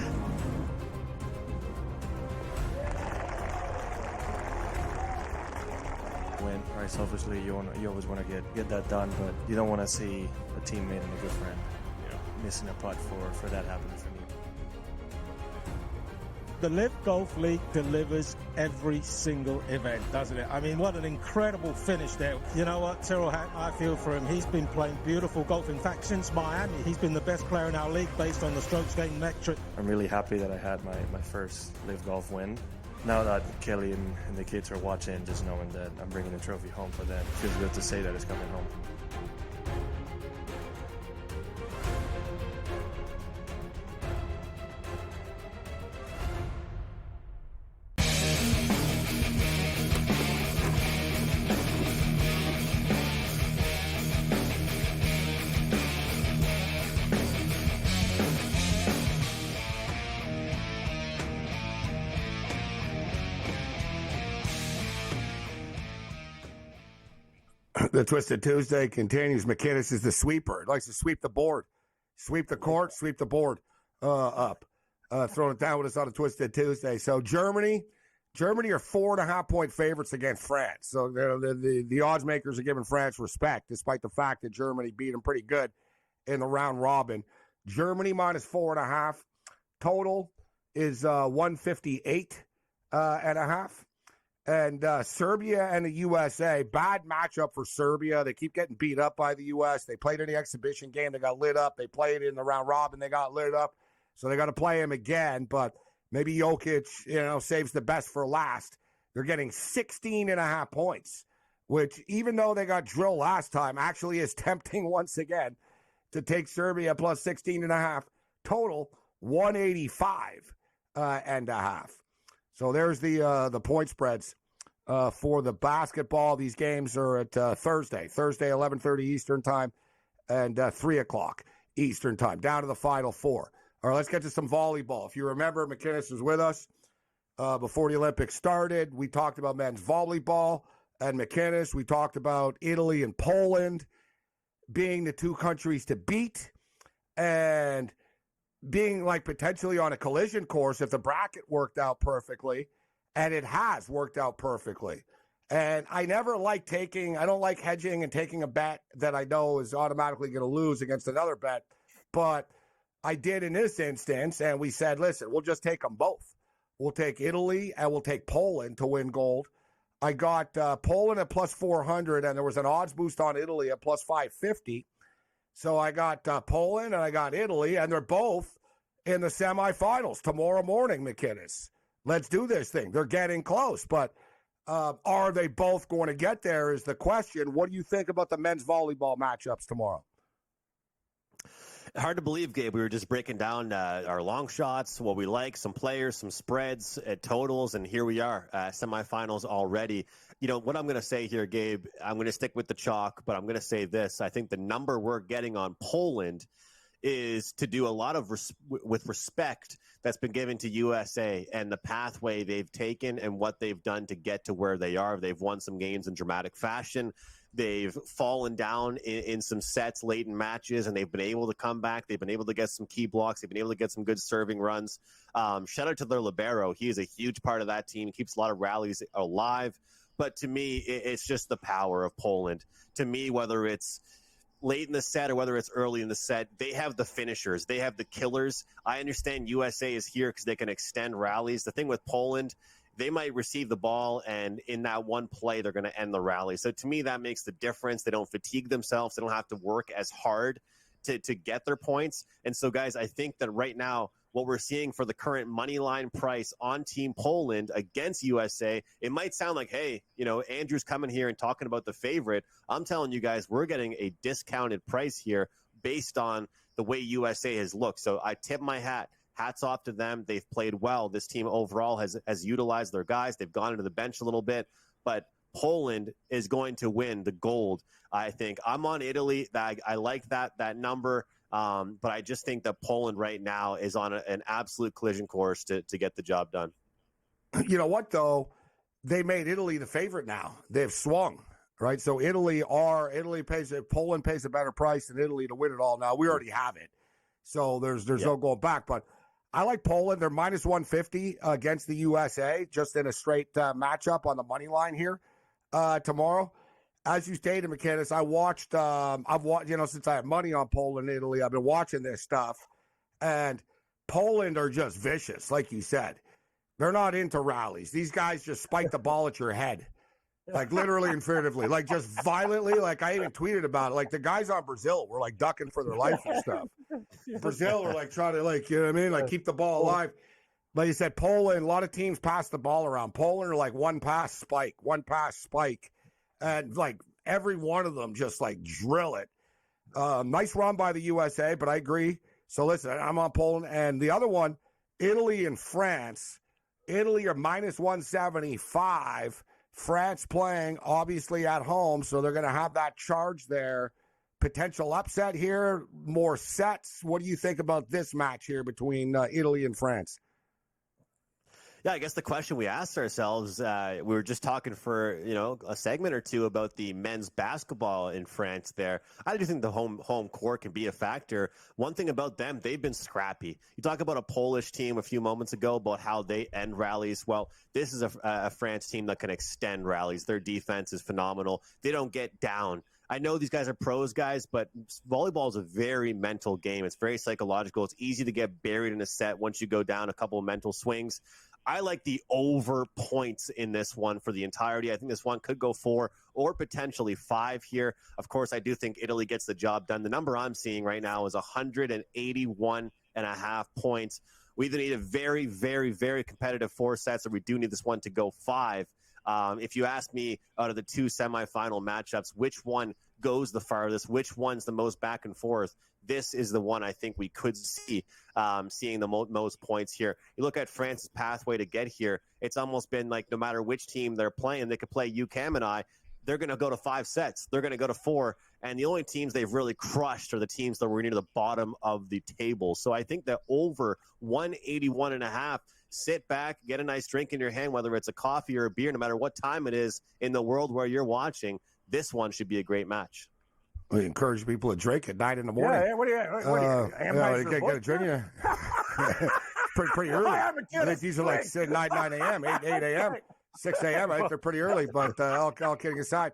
Win, right? Selfishly, you always want to get that done, but you don't want to see a teammate and a good friend missing a putt for that happening for me. The Live Golf League delivers every single event, doesn't it? I mean, what an incredible finish there. You know what, Tyrrell Hatton, I feel for him. He's been playing beautiful golf. In fact, since Miami, he's been the best player in our league based on the strokes gained metric. I'm really happy that I had my first Live Golf win. Now that Kelly and the kids are watching, just knowing that I'm bringing the trophy home for them, it feels good to say that it's coming home. The Twisted Tuesday continues. McInnes is the sweeper. He likes to sweep the board, sweep the court, sweep the board up. Throwing it down with us on a Twisted Tuesday. So Germany are 4.5-point favorites against France. So the odds makers are giving France respect, despite the fact that Germany beat them pretty good in the round robin. Germany minus 4.5. Total is 158.5. And Serbia and the USA, bad matchup for Serbia. They keep getting beat up by the U.S. They played in the exhibition game. They got lit up. They played in the round robin. They got lit up. So they got to play him again. But maybe Jokic, saves the best for last. They're getting 16.5 points, which even though they got drilled last time, actually is tempting once again to take Serbia plus 16.5. Total 185.5. So there's the point spreads for the basketball. These games are at Thursday, 11:30 Eastern time, and 3 o'clock Eastern time. Down to the Final Four. All right, let's get to some volleyball. If you remember, McInnes was with us before the Olympics started. We talked about men's volleyball and McInnes. We talked about Italy and Poland being the two countries to beat and being like potentially on a collision course if the bracket worked out perfectly, and it has worked out perfectly. And I never like I don't like hedging and taking a bet that I know is automatically going to lose against another bet, but I did in this instance, and we said, listen, we'll just take them both. We'll take Italy and we'll take Poland to win gold. I got Poland at plus 400, and there was an odds boost on Italy at plus 550. So I got Poland and I got Italy, and they're both in the semifinals tomorrow morning, McInnes. Let's do this thing. They're getting close, but are they both going to get there is the question. What do you think about the men's volleyball matchups tomorrow? Hard to believe, Gabe. We were just breaking down our long shots, what we like, some players, some spreads, totals, and here we are, semifinals already. What I'm going to say here, Gabe, I'm going to stick with the chalk, but I'm going to say this. I think the number we're getting on Poland is to do a lot of with respect that's been given to USA and the pathway they've taken and what they've done to get to where they are. They've won some games in dramatic fashion. They've fallen down in some sets late in matches, and they've been able to come back. They've been able to get some key blocks. They've been able to get some good serving runs. Shout out to their libero. He is a huge part of that team. He keeps a lot of rallies alive. But to me, it's just the power of Poland. To me, whether it's late in the set or whether it's early in the set, they have the finishers. They have the killers. I understand USA is here because they can extend rallies. The thing with Poland, they might receive the ball, and in that one play, they're going to end the rally. So to me, that makes the difference. They don't fatigue themselves. They don't have to work as hard to get their points. And so, guys, I think that right now, what we're seeing for the current money line price on Team Poland against USA, it might sound like, hey, Andrew's coming here and talking about the favorite. I'm telling you guys, we're getting a discounted price here based on the way USA has looked. So I tip my hat. Hats off to them. They've played well. This team overall has utilized their guys. They've gone into the bench a little bit, but Poland is going to win the gold. I think I'm on Italy. I like that number, but I just think that Poland right now is on an absolute collision course to get the job done. You know what, though? They made Italy the favorite now. They've swung, right? So Poland pays a better price than Italy to win it all. Now, we already have it. So there's no going back, but I like Poland. They're minus 150 against the USA, just in a straight matchup on the money line here tomorrow. As you stated, McInnes, I've watched, since I have money on Poland and Italy, I've been watching this stuff, and Poland are just vicious, like you said. They're not into rallies. These guys just spike the ball at your head, like literally and figuratively, like just violently. Like I even tweeted about it. Like the guys on Brazil were like ducking for their life and stuff. Brazil were like trying to like keep the ball alive. But you said Poland, a lot of teams pass the ball around. Poland are like one pass spike. And like every one of them just like drill it. Nice run by the USA, but I agree. So listen, I'm on Poland. And the other one, Italy and France. Italy are minus 175. France playing obviously at home, so they're going to have that charge there. Potential upset here, more sets. What do you think about this match here between Italy and France? Yeah, I guess the question we asked ourselves, we were just talking for, a segment or two about the men's basketball in France there. I do think the home court can be a factor. One thing about them, they've been scrappy. You talk about a Polish team a few moments ago about how they end rallies. Well, this is a France team that can extend rallies. Their defense is phenomenal. They don't get down. I know these guys are pros, guys, but volleyball is a very mental game. It's very psychological. It's easy to get buried in a set once you go down a couple of mental swings. I like the over points in this one for the entirety. I think this one could go 4 or potentially 5 here. Of course, I do think Italy gets the job done. The number I'm seeing right now is 181.5 points. We either need a very, very, very competitive 4 sets, or we do need this one to go 5. If you ask me, out of the 2 semifinal matchups, which one goes the farthest, which one's the most back and forth, this is the one I think we could see seeing the most points here. You look at France's pathway to get here, it's almost been like no matter which team they're playing, they could play you, Cam, and I, they're going to go to 5 sets. They're going to go to 4. And the only teams they've really crushed are the teams that were near the bottom of the table. So I think that over 181.5, sit back, get a nice drink in your hand, whether it's a coffee or a beer, no matter what time it is in the world where you're watching, this one should be a great match. We encourage people to drink at 9 in the morning. Yeah, what do you get a drink? pretty early. I think these are like 9 a.m., 8 a.m., 6 a.m. I think they're pretty early, but all kidding aside.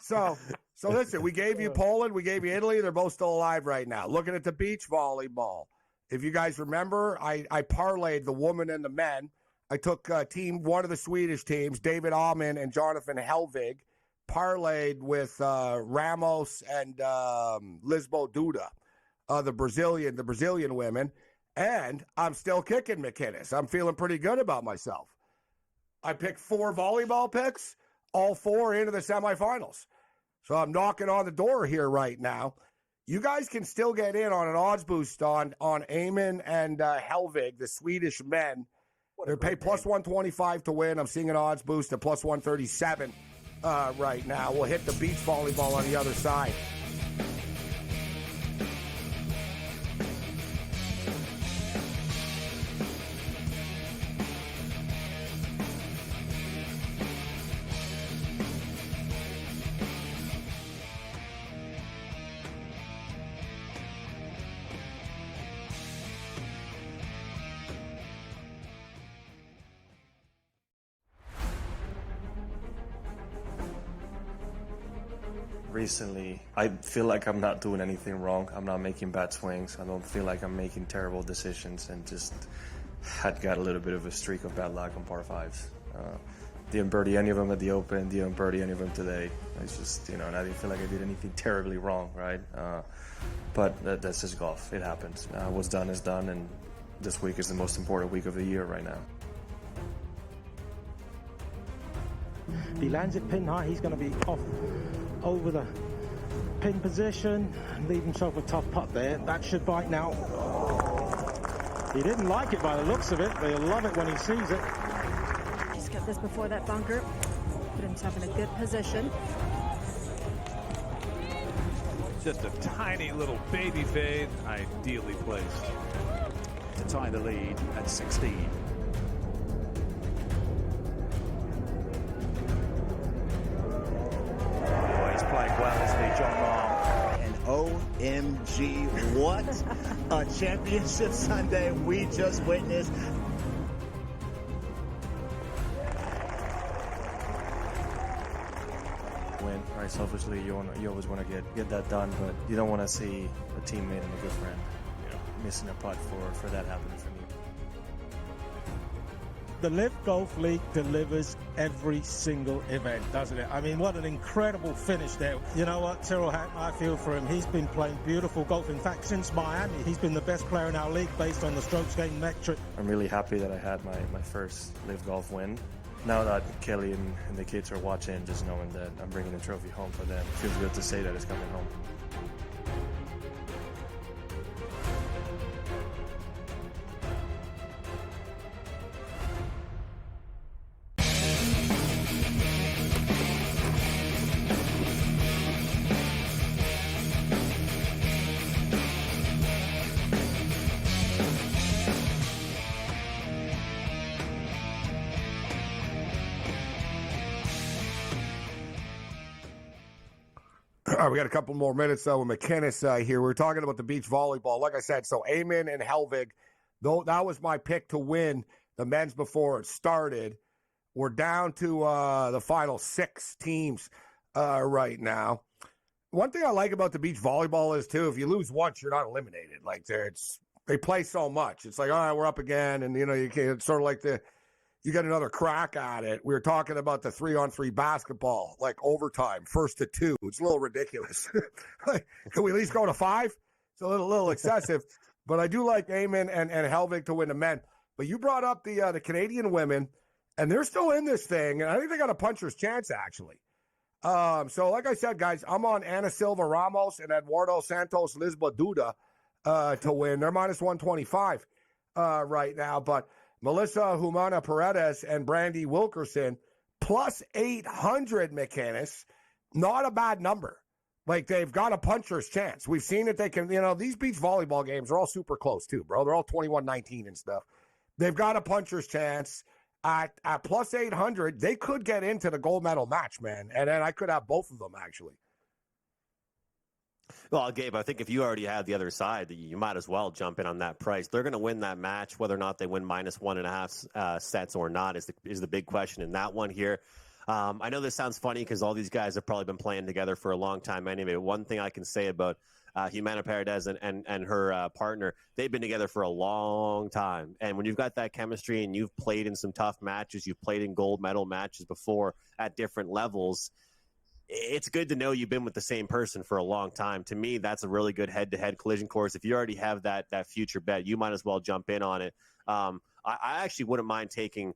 So listen, we gave you Poland, we gave you Italy. They're both still alive right now. Looking at the beach volleyball. If you guys remember, I parlayed the women and the men. I took one of the Swedish teams, David Allman and Jonathan Helvig, parlayed with Ramos and Lisboa Duda, the Brazilian women, and I'm still kicking McInnes. I'm feeling pretty good about myself. I picked 4 volleyball picks, all 4 into the semifinals. So I'm knocking on the door here right now. You guys can still get in on an odds boost on Eamon and Helvig, the Swedish men. They're paid plus 125 to win. I'm seeing an odds boost at plus 137 right now. We'll hit the beach volleyball on the other side. Recently, I feel like I'm not doing anything wrong. I'm not making bad swings. I don't feel like I'm making terrible decisions, and just had got a little bit of a streak of bad luck on par 5s. Didn't birdie any of them at the Open, didn't birdie any of them today. It's just, and I didn't feel like I did anything terribly wrong, right? But that's just golf. It happens. What's done is done, and this week is the most important week of the year right now. If he lands it pin high, he's going to be off over the pin position and leave himself a tough putt there. That should bite now. He didn't like it by the looks of it, but he'll love it when he sees it. Just got this before that bunker. Put himself in a good position. Just a tiny little baby fade, ideally placed to tie the lead at 16. OMG, what a championship Sunday we just witnessed. Win, right? Selfishly, you always want to get that done, but you don't want to see a teammate and a good friend, missing a putt for that happening for me. The Live Golf League delivers every single event, doesn't it? I mean, what an incredible finish there. You know what, Tyrrell Hatton, I feel for him. He's been playing beautiful golf. In fact, since Miami, he's been the best player in our league based on the strokes gained metric. I'm really happy that I had my first Live Golf win. Now that Kelly and the kids are watching, just knowing that I'm bringing the trophy home for them, it feels good to say that it's coming home. All right, we got a couple more minutes with McInnes here. We're talking about the beach volleyball. Like I said, so Eamon and Helvig, though that was my pick to win the men's before it started. We're down to the final 6 teams right now. One thing I like about the beach volleyball is, too, if you lose once, you're not eliminated. Like they play so much. It's like, all right, we're up again, and you can't. It's sort of like you get another crack at it. We were talking about the 3-on-3 basketball, like overtime, 1st to 2. It's a little ridiculous. Like, can we at least go to 5? It's a little excessive. But I do like Eamon and Helvig to win the men. But you brought up the Canadian women, and they're still in this thing. And I think they got a puncher's chance, actually. So like I said, guys, I'm on Ana Silva Ramos and Eduardo Santos Lisboa Duda to win. They're minus 125 right now. But Melissa Humana Paredes and Brandy Wilkerson plus 800, McInnes. Not a bad number. Like, they've got a puncher's chance. We've seen that they can, these beach volleyball games are all super close too, bro. They're all 21-19 and stuff. They've got a puncher's chance. At plus 800, they could get into the gold medal match, man. And then I could have both of them, actually. Well, Gabe, I think if you already have the other side, you might as well jump in on that price. They're going to win that match. Whether or not they win minus 1.5 sets or not is the big question in that one here. I know this sounds funny because all these guys have probably been playing together for a long time anyway. One thing I can say about Humana Paredes and her partner, they've been together for a long time. And when you've got that chemistry and you've played in some tough matches, you've played in gold medal matches before at different levels, it's good to know you've been with the same person for a long time. To me, that's a really good head-to-head collision course. If you already have that future bet, you might as well jump in on it. I actually wouldn't mind taking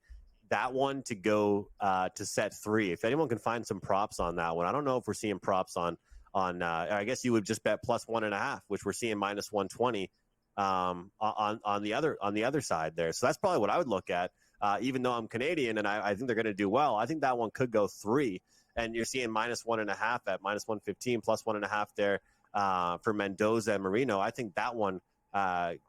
that one to go to set 3. If anyone can find some props on that one. I don't know if we're seeing props on I guess you would just bet plus 1.5, which we're seeing minus 120 on the other side there. So that's probably what I would look at. Even though I'm Canadian and I think they're going to do well, I think that one could go 3, and you're seeing minus 1.5 at minus 115, plus 1.5 there for Mendoza and Marino. I think that one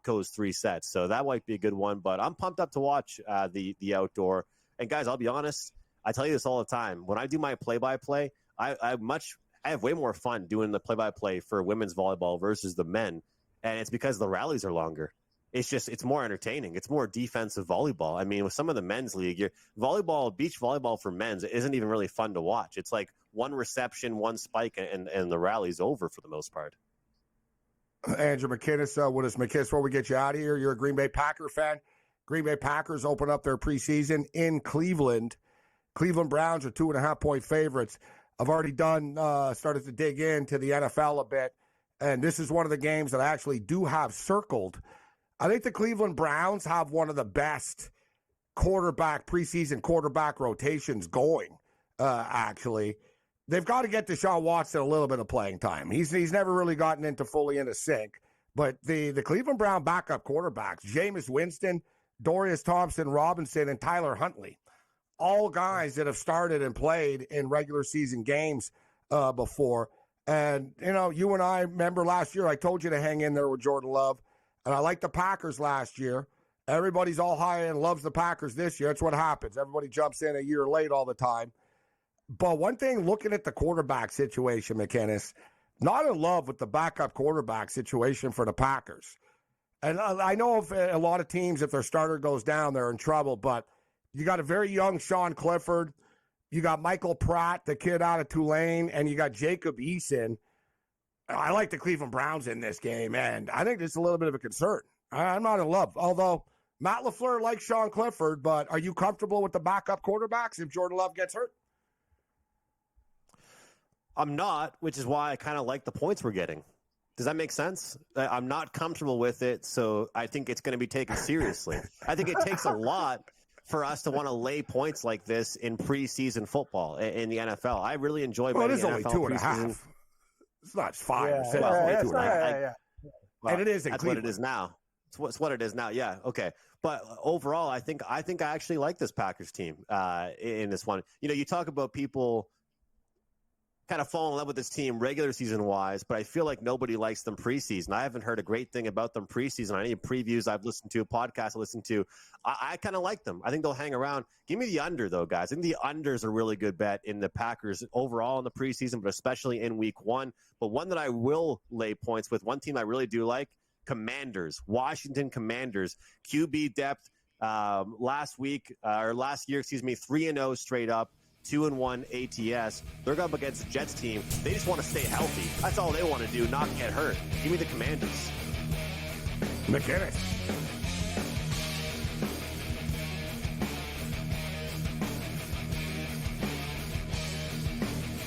goes 3 sets, so that might be a good one. But I'm pumped up to watch the outdoor. And guys, I'll be honest, I tell you this all the time. When I do my play-by-play, I have way more fun doing the play-by-play for women's volleyball versus the men, and it's because the rallies are longer. It's more entertaining. It's more defensive volleyball. I mean, with some of the men's league, beach volleyball for men's isn't even really fun to watch. It's like one reception, one spike, and the rally's over for the most part. Andrew McInnes with us. McInnes, before we get you out of here, you're a Green Bay Packer fan. Green Bay Packers open up their preseason in Cleveland. Cleveland Browns are 2.5-point favorites. I've already started to dig into the NFL a bit, and this is one of the games that I actually do have circled. I think the Cleveland Browns have one of the best preseason quarterback rotations going, actually. They've got to get Deshaun Watson a little bit of playing time. He's never really gotten fully into sync. But the Cleveland Brown backup quarterbacks, Jameis Winston, Dorius Thompson-Robinson, and Tyler Huntley, all guys that have started and played in regular season games before. And, you and I remember last year, I told you to hang in there with Jordan Love. And I liked the Packers last year. Everybody's all high and loves the Packers this year. That's what happens. Everybody jumps in a year late all the time. But one thing, looking at the quarterback situation, McInnes, not in love with the backup quarterback situation for the Packers. And I know if a lot of teams, if their starter goes down, they're in trouble. But you got a very young Sean Clifford. You got Michael Pratt, the kid out of Tulane. And you got Jacob Eason. I like the Cleveland Browns in this game, and I think it's a little bit of a concern. I'm not in love, although Matt LaFleur likes Sean Clifford, but are you comfortable with the backup quarterbacks if Jordan Love gets hurt? I'm not, which is why I kind of like the points we're getting. Does that make sense? I'm not comfortable with it, so I think it's going to be taken seriously. I think it takes a lot for us to want to lay points like this in preseason football in the NFL. I really enjoy betting it is NFL only 2.5. It's not 5. And it is. That's what it is now. It's what it is now. Yeah. Okay. But overall, I think I actually like this Packers team in this one. You talk about people kind of fall in love with this team regular season wise, but I feel like nobody likes them preseason. I haven't heard a great thing about them preseason. Any previews I've listened to, podcasts I listened to, I kind of like them. I think they'll hang around. Give me the under though, guys. I think the under's a really good bet in the Packers overall in the preseason, but especially in week 1. But one that I will lay points with, one team I really do like, Commanders, Washington Commanders, QB depth last year, 3-0 straight up. 2-1 ATS. They're going up against the Jets team. They just want to stay healthy. That's all they want to do, not get hurt. Give me the Commanders. McInnes.